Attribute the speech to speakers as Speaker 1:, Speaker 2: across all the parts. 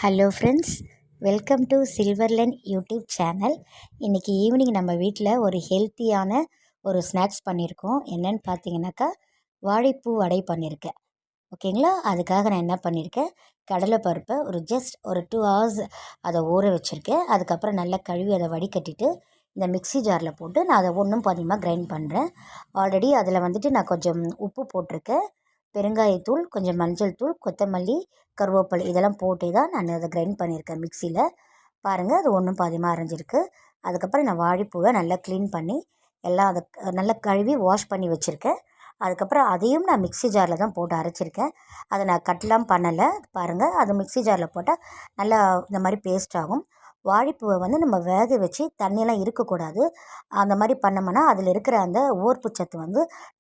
Speaker 1: Hello friends, welcome to Silverline YouTube channel. இன்றைக்கி evening நம்ம வீட்டில் ஒரு ஹெல்த்தியான ஒரு ஸ்நாக்ஸ் பண்ணியிருக்கோம். என்னென்னு பார்த்தீங்கன்னாக்கா, வாழைப்பூ வடை பண்ணியிருக்கேன். ஓகேங்களா? அதுக்காக நான் என்ன பண்ணியிருக்கேன், கடலைப்பருப்பை ஜஸ்ட் ஒரு 2 hours அதை ஊற வச்சுருக்கேன். அதுக்கப்புறம் நல்லா கழுவி அதை வடிகட்டிட்டு இந்த மிக்ஸி ஜாரில் போட்டு நான் அதை ஒன்றும் பாதியமாக கிரைண்ட் பண்ணுறேன். ஆல்ரெடி அதில் நான் கொஞ்சம் உப்பு போட்டிருக்கேன், பெருங்காயத்தூள், கொஞ்சம் மஞ்சள் தூள், கொத்தமல்லி, கருவேப்பிலை இதெல்லாம் போட்டு தான் நான் அதை கிரைண்ட் பண்ணியிருக்கேன் மிக்சியில். பாருங்கள், அது ஒன்றும் பாதியமாக அரைஞ்சிருக்கு. அதுக்கப்புறம் நான் வாழைப்பூவை நல்லா க்ளீன் பண்ணி எல்லாம் அதை நல்லா கழுவி வாஷ் பண்ணி வச்சுருக்கேன். அதுக்கப்புறம் அதையும் நான் மிக்ஸி ஜாரில் தான் போட்டு அரைச்சிருக்கேன். அதை நான் கட்லாம் பண்ணலை. பாருங்கள், அது மிக்ஸி ஜாரில் போட்டால் நல்லா இந்த மாதிரி பேஸ்ட் ஆகும். வாழைப்பூவை நம்ம வேக வச்சு தண்ணியெல்லாம் இருக்கக்கூடாது. அந்த மாதிரி பண்ணோம்னா அதில் இருக்கிற அந்த ஓர்ப்பு சத்து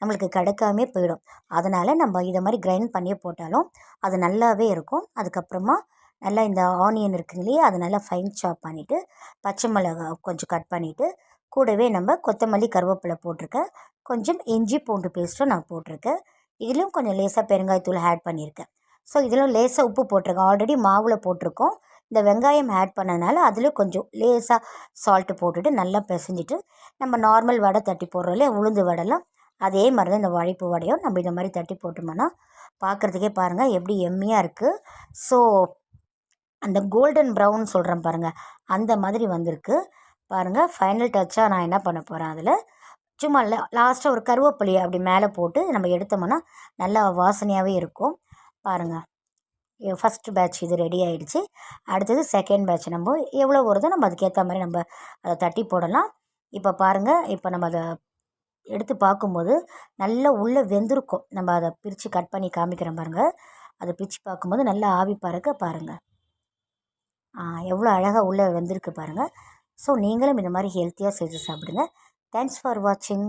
Speaker 1: நம்மளுக்கு கிடைக்காமே போயிடும். அதனால் நம்ம இதை மாதிரி கிரைண்ட் பண்ணி போட்டாலும் அது நல்லாவே இருக்கும். அதுக்கப்புறமா நல்லா இந்த ஆனியன் இருக்குங்க இல்லையா, அதை நல்லா ஃபைன் சாப் பண்ணிவிட்டு, பச்சை மிளகாய் கொஞ்சம் கட் பண்ணிவிட்டு, கூடவே நம்ம கொத்தமல்லி, கருவேப்பிலை போட்டிருக்கேன். கொஞ்சம் இஞ்சி பூண்டு பேஸ்ட்டும் நான் போட்டிருக்கேன். இதிலும் கொஞ்சம் லேசாக பெருங்காயத்தூள் ஆட் பண்ணியிருக்கேன். ஸோ இதிலும் லேசாக உப்பு போட்டிருக்கேன். ஆல்ரெடி மாவில் போட்டிருக்கோம். இந்த வெங்காயம் ஆட் பண்ணனால அதில் கொஞ்சம் லேசாக சால்ட்டு போட்டுட்டு நல்லா பிசைஞ்சிட்டு, நம்ம நார்மல் வடை தட்டி போடுறோம் இல்லையா, உளுந்து வடைலாம், அதே மாதிரி தான் இந்த வாழைப்பூ வடையும் நம்ம இதை மாதிரி தட்டி போட்டோம்னா பார்க்குறதுக்கே பாருங்கள் எப்படி எம்மியாக இருக்குது. ஸோ அந்த கோல்டன் ப்ரௌன் சொல்கிறேன் பாருங்கள், அந்த மாதிரி வந்திருக்கு. பாருங்கள், ஃபைனல் டச்சாக நான் என்ன பண்ண போகிறேன், அதில் சும்மா லாஸ்ட்டாக ஒரு கருவேப்பிலையை அப்படி மேலே போட்டு நம்ம எடுத்தோம்னா நல்லா வாசனையாகவே இருக்கும். பாருங்கள், ஃபஸ்ட்டு பேட்ச் இது ரெடி ஆகிடுச்சு. அடுத்தது செகண்ட் பேட்ச் நம்ம எவ்வளோ வருதோ நம்ம அதுக்கேற்ற மாதிரி நம்ம அதை தட்டி போடலாம். இப்போ பாருங்கள், இப்போ நம்ம அதை எடுத்து பார்க்கும்போது நல்லா உள்ளே வெந்திருக்கும். நம்ம அதை பிரித்து கட் பண்ணி காமிக்கிறோம் பாருங்கள். அதை பிரித்து பார்க்கும்போது நல்லா ஆவி பறக்க பாருங்கள், எவ்வளோ அழகாக உள்ளே வெந்திருக்கு பாருங்கள். ஸோ நீங்களும் இந்த மாதிரி ஹெல்த்தியாக செஞ்சு சாப்பிடுங்க. தேங்க்ஸ் ஃபார் வாட்சிங்.